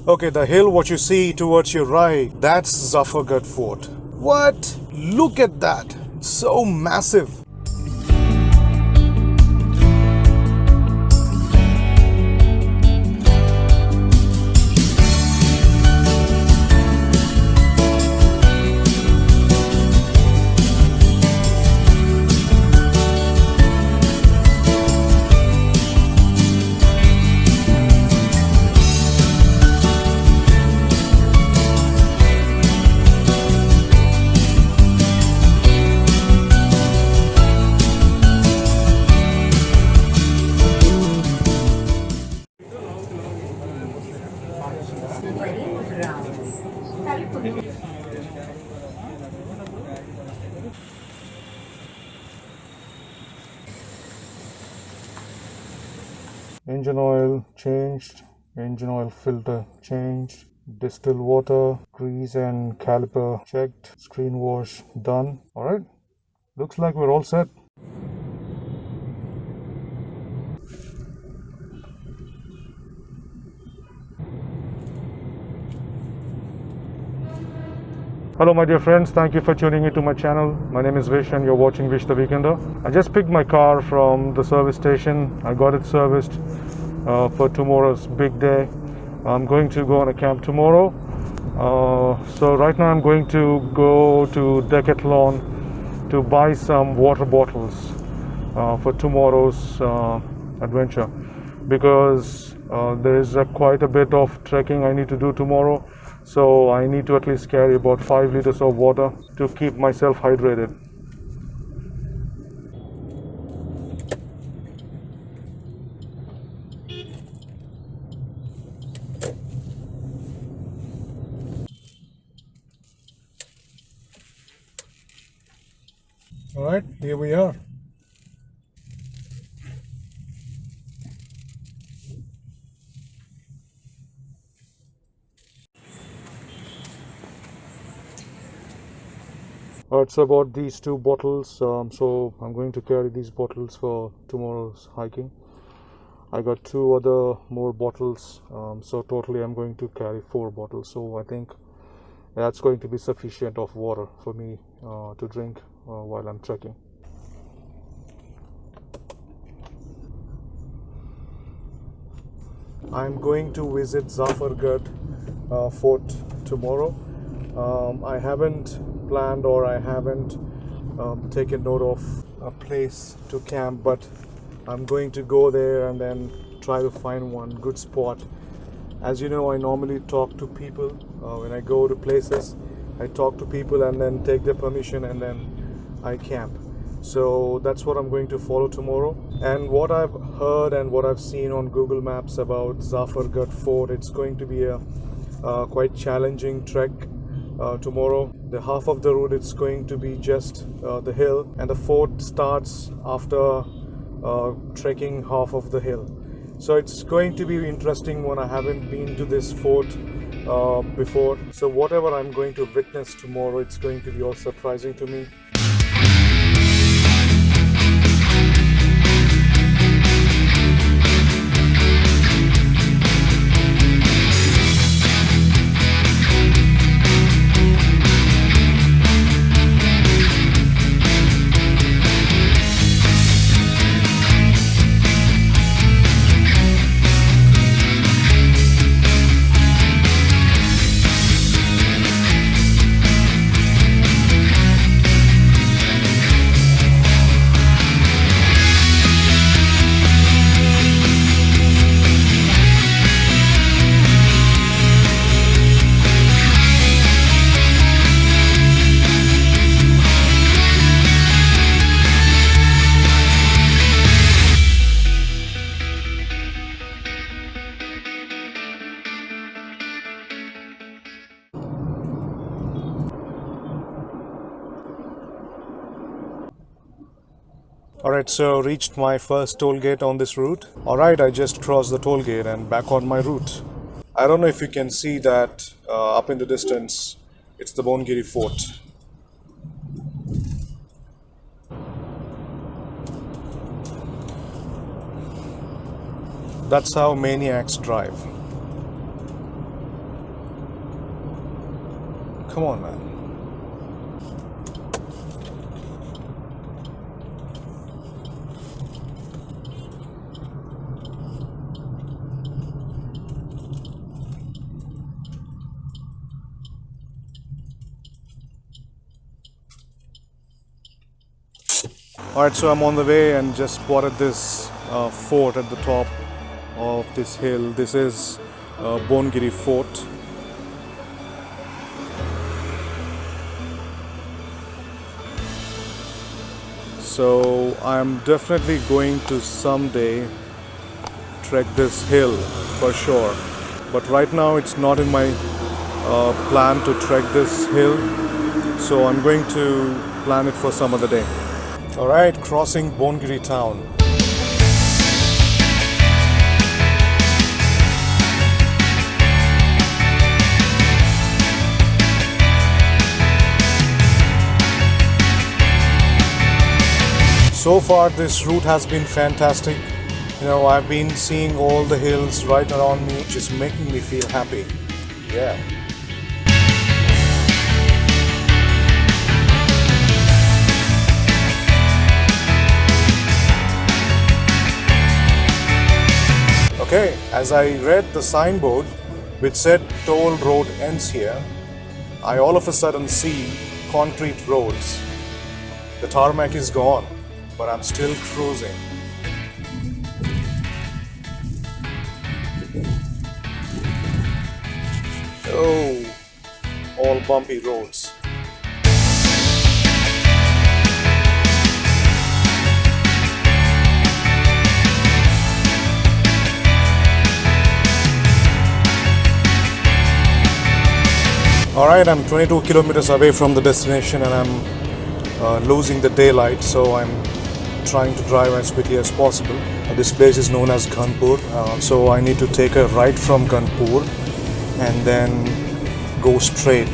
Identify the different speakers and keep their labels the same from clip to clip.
Speaker 1: Okay, the hill what you see towards your right, that's Zaffergadh Fort. What? Look at that. It's so massive. Engine oil changed, engine oil filter changed, distilled water, grease and caliper checked, screen wash done. Alright, looks like we're all set. Hello my dear friends, thank you for tuning into my channel. My name is Vish and you're watching Vish the Weekender. I just picked my car from the service station. I got it serviced for tomorrow's big day. I'm going to go on a camp tomorrow. So right now I'm going to go to Decathlon to buy some water bottles for tomorrow's adventure, because there is quite a bit of trekking I need to do tomorrow. So I need to at least carry about 5 liters of water to keep myself hydrated. All right, here we are. Alright, so I bought these 2 bottles, so I'm going to carry these bottles for tomorrow's hiking. I got 2 other more bottles, so totally I'm going to carry 4 bottles. So I think that's going to be sufficient of water for me to drink while I'm trekking. I'm going to visit Zaffergadh Fort tomorrow. I haven't planned, or I haven't taken note of a place to camp, but I'm going to go there and then try to find one good spot. As you know, I normally talk to people when I go to places. I talk to people and then take their permission and then I camp. So that's what I'm going to follow tomorrow. And what I've heard and what I've seen on Google Maps about Zaffergadh Fort, it's going to be a quite challenging trek tomorrow. The half of the route it's going to be just the hill, and the fort starts after trekking half of the hill. So it's going to be an interesting one. I haven't been to this fort before, so whatever I'm going to witness tomorrow, it's going to be all surprising to me. Alright, so reached my first toll gate on this route. Alright, I just crossed the toll gate and back on my route. I don't know if you can see that up in the distance. It's the Bongiri Fort. That's how maniacs drive. Come on, man. Alright, so I'm on the way and just spotted this fort at the top of this hill. This is Bongiri Fort. So I'm definitely going to someday trek this hill for sure. But right now it's not in my plan to trek this hill. So I'm going to plan it for some other day. Alright, crossing Bongiri town. So far this route has been fantastic. You know, I've been seeing all the hills right around me, just making me feel happy. Yeah. Okay, as I read the signboard which said toll road ends here, I all of a sudden see concrete roads. The tarmac is gone, but I'm still cruising. Oh, all bumpy roads. Alright, I'm 22 kilometers away from the destination and I'm losing the daylight, so I'm trying to drive as quickly as possible. This place is known as Kanpur, so I need to take a right from Kanpur and then go straight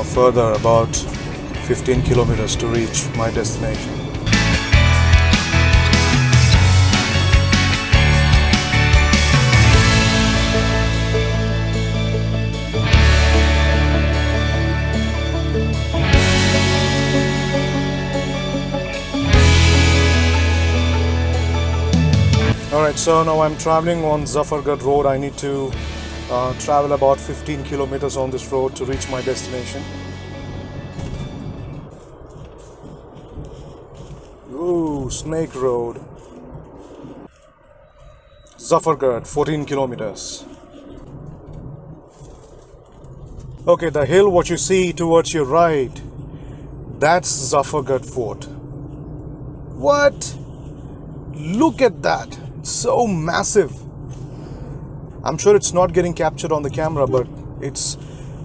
Speaker 1: further about 15 kilometers to reach my destination. Alright, so now I'm traveling on Zaffergadh road. I need to travel about 15 kilometers on this road to reach my destination. Ooh, Snake Road. Zaffergadh, 14 kilometers. Okay, the hill what you see towards your right, that's Zaffergadh Fort. What? Look at that. It's so massive. I'm sure it's not getting captured on the camera, but it's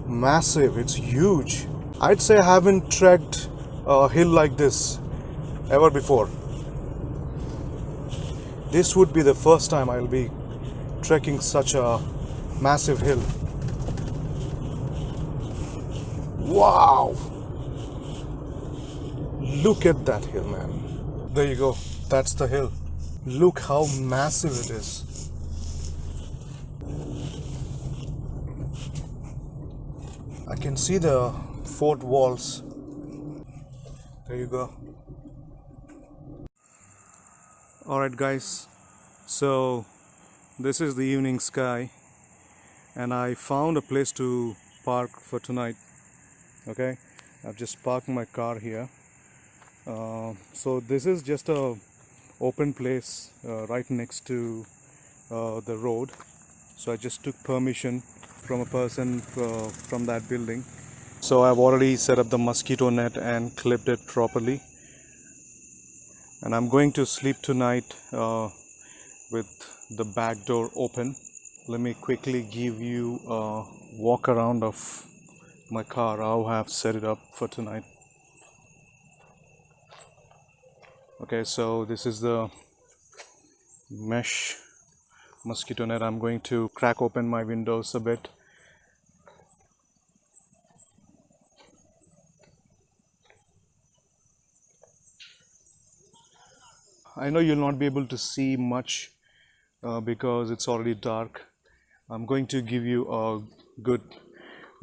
Speaker 1: massive. It's huge. I'd say I haven't trekked a hill like this ever before. This would be the first time I'll be trekking such a massive hill. Wow! Look at that hill, man. There you go. That's the hill. Look how massive it is. I can see the fort walls. There you go. Alright guys, so this is the evening sky and I found a place to park for tonight. Okay, I've just parked my car here. So this is just a open place right next to the road. So I just took permission from a person from that building. So I've already set up the mosquito net and clipped it properly. And I'm going to sleep tonight with the back door open. Let me quickly give you a walk around of my car, how I have set it up for tonight. Okay, so this is the mesh mosquito net. I'm going to crack open my windows a bit. I know you'll not be able to see much because it's already dark. I'm going to give you a good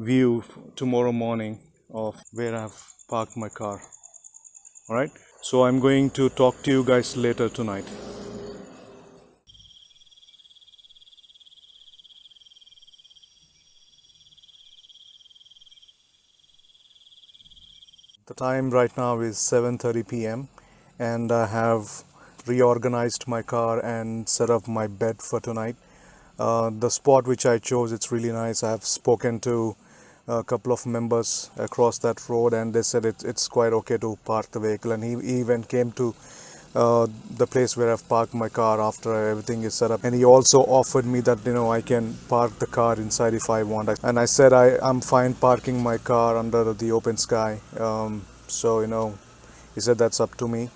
Speaker 1: view tomorrow morning of where I've parked my car. Alright, so I'm going to talk to you guys later tonight. The time right now is 7:30 p.m. and I have reorganized my car and set up my bed for tonight. The spot which I chose, it's really nice. I've spoken to a couple of members across that road and they said it's quite okay to park the vehicle, and he even came to the place where I've parked my car after everything is set up, and he also offered me that I can park the car inside if I want, and I said I'm fine parking my car under the open sky. So he said that's up to me.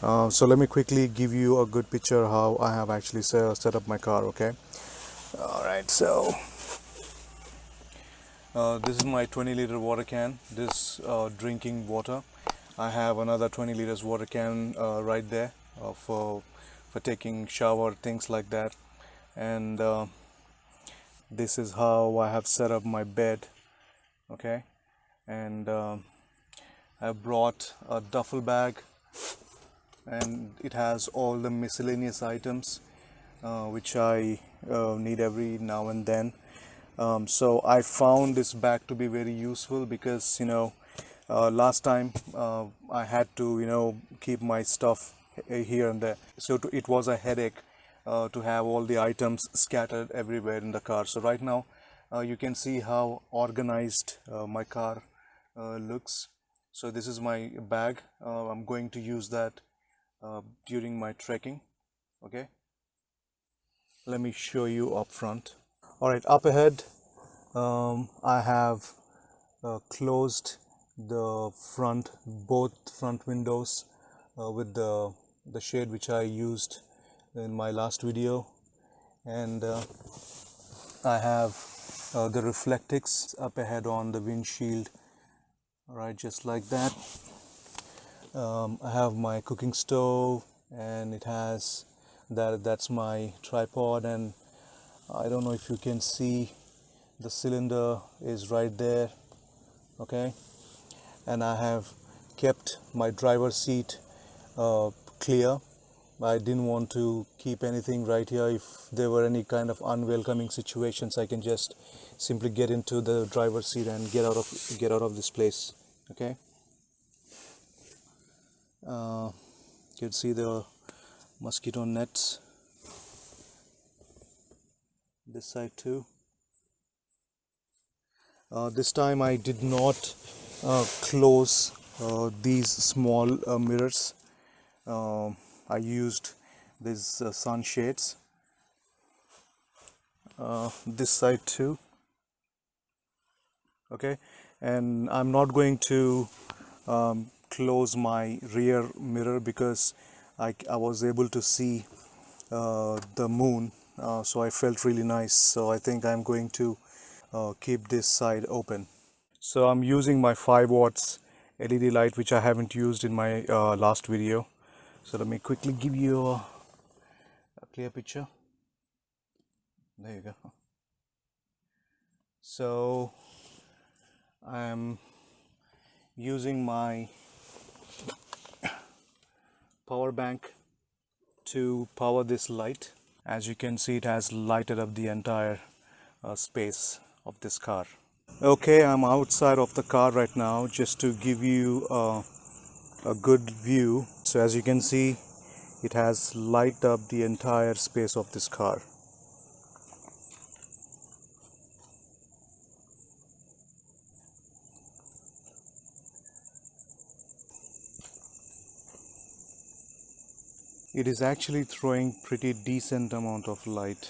Speaker 1: So let me quickly give you a good picture how I have actually set up my car. Okay. All right, so this is my 20-liter water can. This drinking water. I have another 20 liters water can right there for taking shower, things like that. And this is how I have set up my bed. Okay, and I brought a duffel bag, and it has all the miscellaneous items which I need every now and then. So I found this bag to be very useful because last time I had to keep my stuff here and there, so it was a headache to have all the items scattered everywhere in the car. So right now you can see how organized my car looks. So this is my bag. I'm going to use that during my trekking. Okay, let me show you up front. All right, up ahead I have closed the both front windows with the shade which I used in my last video, and I have the reflectix up ahead on the windshield. All right, just like that. I have my cooking stove, and it has that's my tripod, and I don't know if you can see, the cylinder is right there. Okay, and I have kept my driver's seat clear. I didn't want to keep anything right here. If there were any kind of unwelcoming situations, I can just simply get into the driver's seat and get out of this place. Okay, you can see the mosquito nets this side too. This time I did not close these small mirrors. I used these sunshades this side too. Okay, and I'm not going to close my rear mirror because I was able to see the moon, so I felt really nice. So I think I'm going to keep this side open. So I'm using my 5 watts LED light, which I haven't used in my last video. So let me quickly give you a clear picture. There you go. So I'm using my power bank to power this light. As you can see, it has lighted up the entire space of this car. Okay, I'm outside of the car right now just to give you a good view. So as you can see, it has lighted up the entire space of this car. It is actually throwing pretty decent amount of light.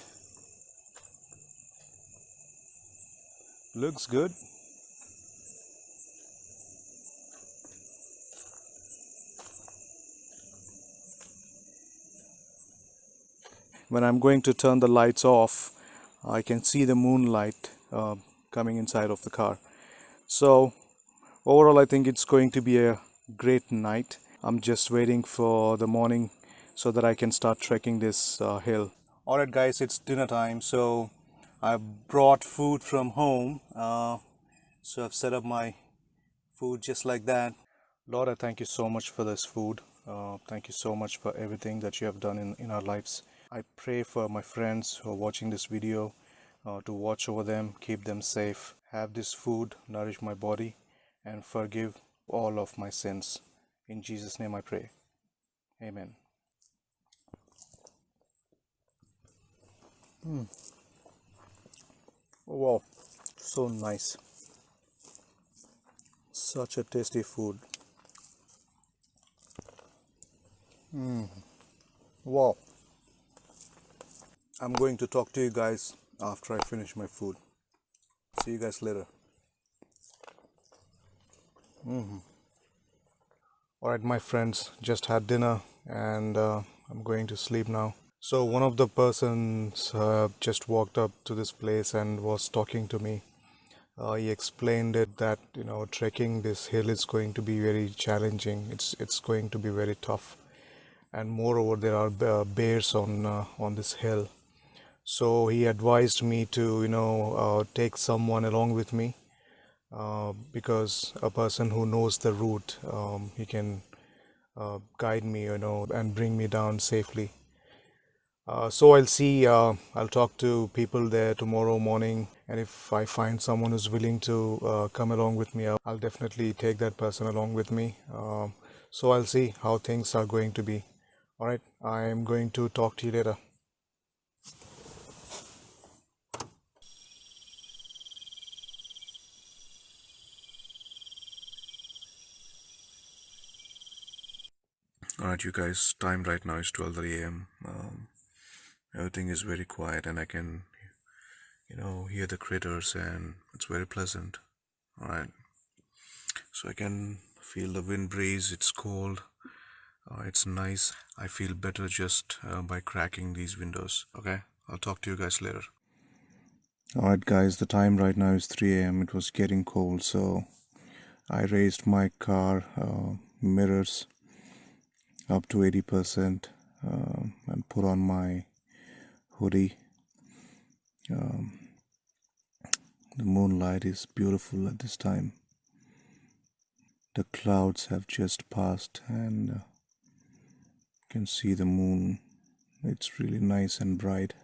Speaker 1: Looks good. When I'm going to turn the lights off, I can see the moonlight coming inside of the car. So overall, I think it's going to be a great night. I'm just waiting for the morning so that I can start trekking this hill. Alright guys, it's dinner time. So I brought food from home. So I've set up my food just like that. Lord, I thank you so much for this food. Thank you so much for everything that you have done in our lives. I pray for my friends who are watching this video to watch over them, keep them safe, have this food nourish my body, and forgive all of my sins. In Jesus' name I pray. Amen. Oh, wow, so nice. Such a tasty food. Wow. I'm going to talk to you guys after I finish my food. See you guys later. Alright, my friends, just had dinner and I'm going to sleep now. So one of the persons just walked up to this place and was talking to me. He explained it that trekking this hill is going to be very challenging. It's going to be very tough, and moreover there are bears on this hill. So he advised me to take someone along with me, because a person who knows the route, he can guide me, and bring me down safely. So I'll see, I'll talk to people there tomorrow morning, and if I find someone who's willing to come along with me, I'll definitely take that person along with me. So I'll see how things are going to be. Alright, I'm going to talk to you later. Alright, you guys, time right now is 12:30 a.m. Everything is very quiet and I can, hear the critters and it's very pleasant. Alright, so I can feel the wind breeze, it's cold, it's nice. I feel better just by cracking these windows. Okay, I'll talk to you guys later. Alright guys, the time right now is 3 a.m. It was getting cold, so I raised my car mirrors up to 80% and put on my hoodie. The moonlight is beautiful at this time. The clouds have just passed and you can see the moon. It's really nice and bright.